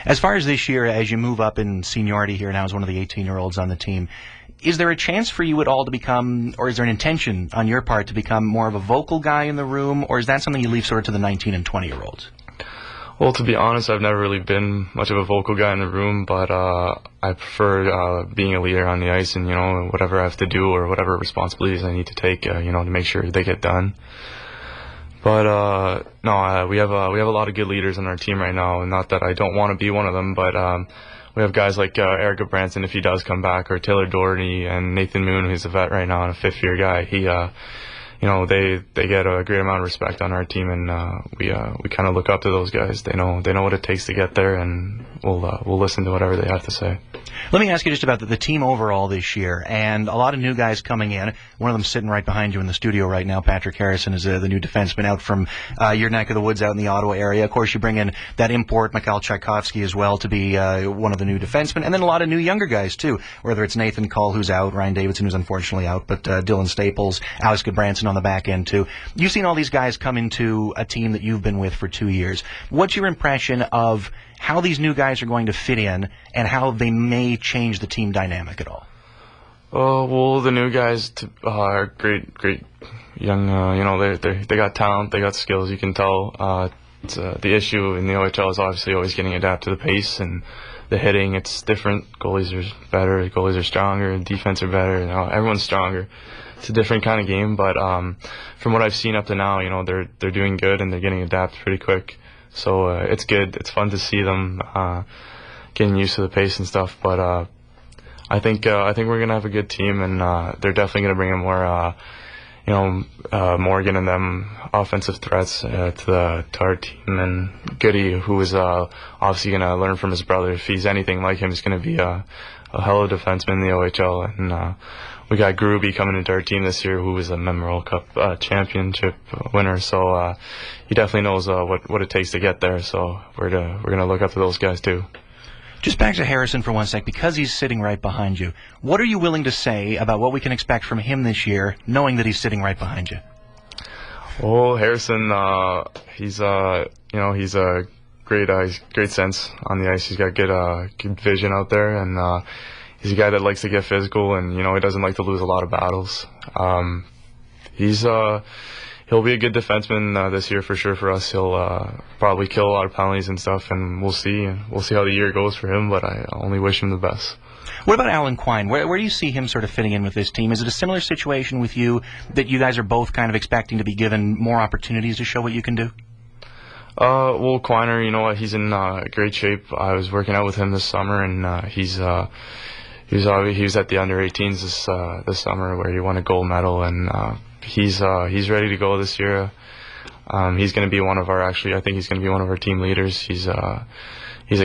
As far as this year, as you move up in seniority here now as one of the 18-year-olds on the team, is there a chance for you at all to become, or is there an intention on your part to become more of a vocal guy in the room, or is that something you leave sort of to the 19 and 20-year-olds? Well, to be honest, I've never really been much of a vocal guy in the room, but I prefer being a leader on the ice and, whatever I have to do or whatever responsibilities I need to take, to make sure they get done. But no, we have a lot of good leaders on our team right now, and not that I don't want to be one of them, but we have guys like Eric Branson, if he does come back, or Taylor Doherty, and Nathan Moon, who's a vet right now and a fifth-year guy. He they get a great amount of respect on our team, and we kind of look up to those guys. They know what it takes to get there, and we'll listen to whatever they have to say. Let me ask you just about the team overall this year, and a lot of new guys coming in. One of them sitting right behind you in the studio right now. Patrick Harrison is the new defenseman out from your neck of the woods out in the Ottawa area. Of course, you bring in that import, Mikhail Tchaikovsky, as well, to be one of the new defensemen, and then a lot of new younger guys too, whether it's Nathan Cull, who's out, Ryan Davidson, who's unfortunately out, but Dylan Staples, Alex Goodbranson on the back end too. You've seen all these guys come into a team that you've been with for 2 years. What's your impression of how these new guys are going to fit in and how they may change the team dynamic at all? Well, the new guys are great young. They got talent, they got skills. You can tell. The issue in the OHL is obviously always getting adapted to the pace and the hitting. It's different. Goalies are better. Goalies are stronger. Defense are better. Everyone's stronger. It's a different kind of game. But from what I've seen up to now, they're doing good and they're getting adapted pretty quick. So it's good. It's fun to see them getting used to the pace and stuff. But I think we're gonna have a good team, and they're definitely gonna bring in more, Morgan and them offensive threats to our team. And Goody, who is obviously gonna learn from his brother. If he's anything like him, he's gonna be a hell of a defenseman in the OHL. And we got Gruby coming into our team this year, who was a Memorial Cup championship winner. So he definitely knows what it takes to get there. So we're gonna look up to those guys too. Just back to Harrison for one sec, because he's sitting right behind you. What are you willing to say about what we can expect from him this year, knowing that he's sitting right behind you? Well, Harrison, he's a great sense on the ice. He's got good vision out there, and he's a guy that likes to get physical, and he doesn't like to lose a lot of battles. He'll be a good defenseman this year for sure for us. He'll probably kill a lot of penalties and stuff, and we'll see how the year goes for him, but I only wish him the best. What about Alan Quine? Where do you see him sort of fitting in with this team? Is it a similar situation with you, that you guys are both kind of expecting to be given more opportunities to show what you can do? Well, Quiner, he's in great shape. I was working out with him this summer, and he was at the under-18s this summer, where he won a gold medal, and he's ready to go this year. He's going to be I think he's going to be one of our team leaders. He's a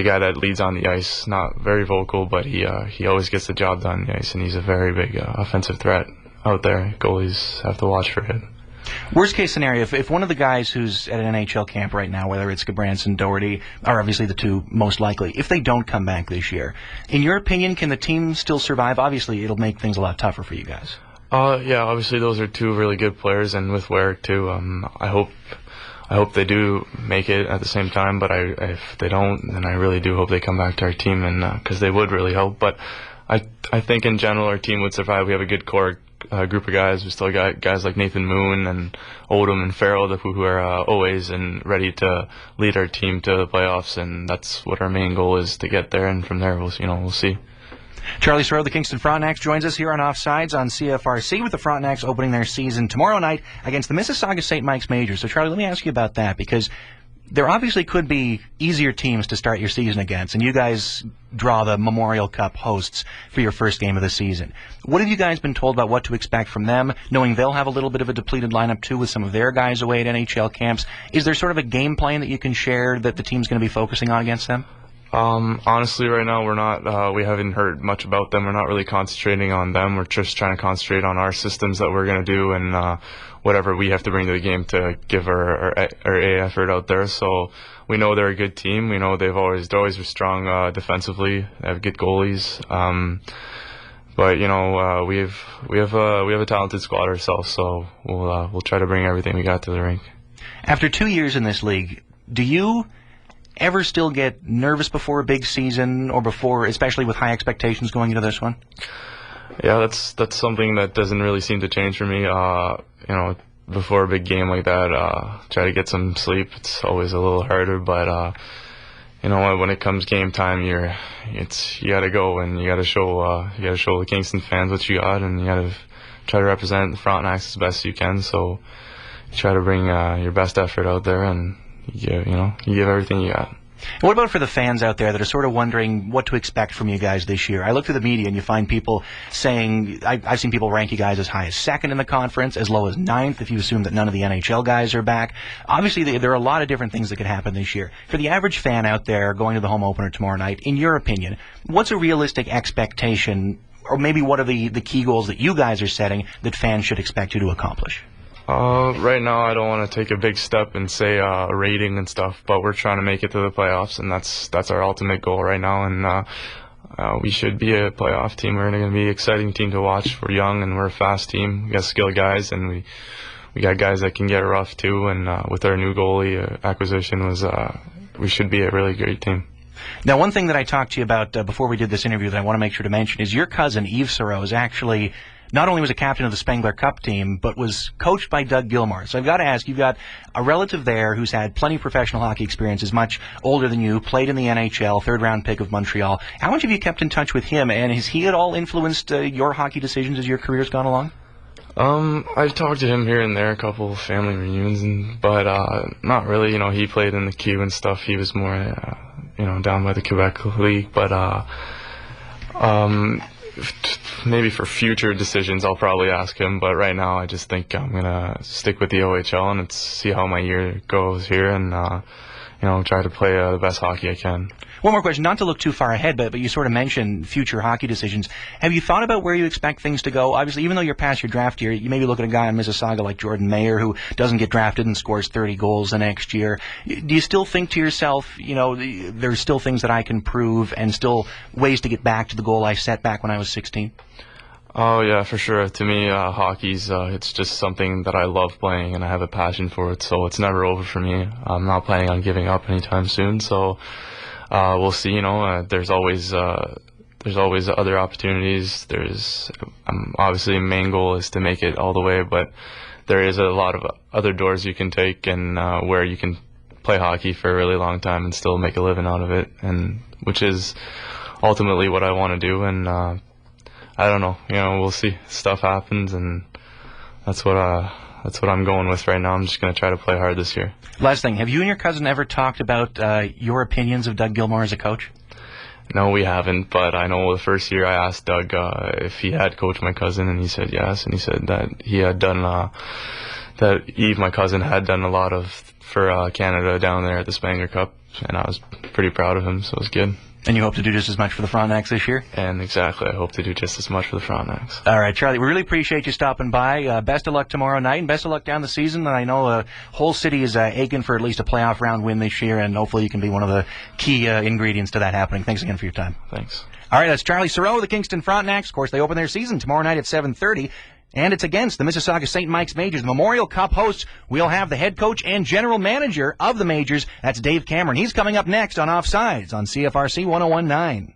guy that leads on the ice, not very vocal, but he always gets the job done on the ice, and he's a very big offensive threat out there. Goalies have to watch for him. Worst case scenario, if one of the guys who's at an NHL camp right now, whether it's Goodbranson, Doherty, are obviously the two most likely, if they don't come back this year, in your opinion, can the team still survive? Obviously, it'll make things a lot tougher for you guys. Yeah, obviously those are two really good players, and with Warwick too. I hope they do make it at the same time, but if they don't, then I really do hope they come back to our team, and because they would really help. But I think in general our team would survive. We have a good core group of guys. We still got guys like Nathan Moon and Odom and Farrell who are always and ready to lead our team to the playoffs, and that's what our main goal is, to get there, and from there we'll see. Charlie Sarault, the Kingston Frontenacs, joins us here on Offsides on CFRC, with the Frontenacs opening their season tomorrow night against the Mississauga St. Mike's Majors. So, Charlie, let me ask you about that, because there obviously could be easier teams to start your season against, and you guys draw the Memorial Cup hosts for your first game of the season. What have you guys been told about what to expect from them, knowing they'll have a little bit of a depleted lineup too with some of their guys away at NHL camps? Is there sort of a game plan that you can share that the team's going to be focusing on against them? Honestly, right now we're not. We haven't heard much about them. We're not really concentrating on them. We're just trying to concentrate on our systems that we're going to do, and whatever we have to bring to the game to give our A effort out there. So we know they're a good team. We know they're always strong defensively. They have good goalies. But we have a talented squad ourselves. So we'll try to bring everything we got to the rink. After 2 years in this league, do you ever still get nervous before a big season or before, especially with high expectations going into this one? Yeah, that's something that doesn't really seem to change for me. Before a big game like that, try to get some sleep. It's always a little harder, but when it comes game time, you gotta go and you gotta show the Kingston fans what you got, and you gotta try to represent the Frontenacs as best you can. So you try to bring your best effort out there, and you give everything you got. What about for the fans out there that are sort of wondering what to expect from you guys this year? I look through the media and you find people saying, I've seen people rank you guys as high as second in the conference, as low as ninth if you assume that none of the NHL guys are back. Obviously, there are a lot of different things that could happen this year. For the average fan out there going to the home opener tomorrow night, in your opinion, what's a realistic expectation, or maybe what are the key goals that you guys are setting that fans should expect you to accomplish? Right now, I don't want to take a big step and say a rating and stuff, but we're trying to make it to the playoffs, and that's our ultimate goal right now. And we should be a playoff team. We're going to be an exciting team to watch. We're young and we're a fast team. We got skilled guys, and we got guys that can get rough too. And with our new goalie acquisition, we should be a really great team. Now, one thing that I talked to you about before we did this interview that I want to make sure to mention is your cousin, Yves Sarault, is actually not only was a captain of the Spengler Cup team, but was coached by Doug Gilmour. So I've got to ask, you've got a relative there who's had plenty of professional hockey experience, is much older than you, played in the NHL, third-round pick of Montreal. How much have you kept in touch with him, and has he at all influenced your hockey decisions as your career's gone along? I've talked to him here and there, a couple of family reunions, but not really. He played in the Q and stuff. He was more, down by the Quebec League, but maybe for future decisions I'll probably ask him, but right now I just think I'm gonna stick with the OHL and see how my year goes here, and try to play the best hockey I can. One more question, not to look too far ahead, but you sort of mentioned future hockey decisions. Have you thought about where you expect things to go? Obviously, even though you're past your draft year, you maybe look at a guy in Mississauga like Jordan Mayer who doesn't get drafted and scores 30 goals the next year. Do you still think to yourself, there's still things that I can prove and still ways to get back to the goal I set back when I was 16? Oh, yeah, for sure. To me, hockey's it's just something that I love playing, and I have a passion for it, so it's never over for me. I'm not planning on giving up anytime soon, so we'll see. There's always other opportunities. Obviously, main goal is to make it all the way, but there is a lot of other doors you can take, and where you can play hockey for a really long time and still make a living out of it, and which is ultimately what I want to do. And I don't know. We'll see. Stuff happens, and that's what I'm going with right now. I'm just going to try to play hard this year. Last thing, have you and your cousin ever talked about your opinions of Doug Gilmour as a coach? No, we haven't, but I know the first year I asked Doug if he had coached my cousin, and he said yes, and he said that he had done, that Yves, my cousin, had done a lot for Canada down there at the Spengler Cup, and I was pretty proud of him, so it was good. And you hope to do just as much for the Frontenacs this year? And exactly, I hope to do just as much for the Frontenacs. All right, Charlie, we really appreciate you stopping by. Best of luck tomorrow night, and best of luck down the season. And I know the whole city is aching for at least a playoff round win this year, and hopefully you can be one of the key ingredients to that happening. Thanks again for your time. Thanks. All right, that's Charlie Sarault of the Kingston Frontenacs. Of course, they open their season tomorrow night at 7:30. And it's against the Mississauga St. Mike's Majors. Memorial Cup hosts. We'll have the head coach and general manager of the Majors. That's Dave Cameron. He's coming up next on Offsides on CFRC 101.9.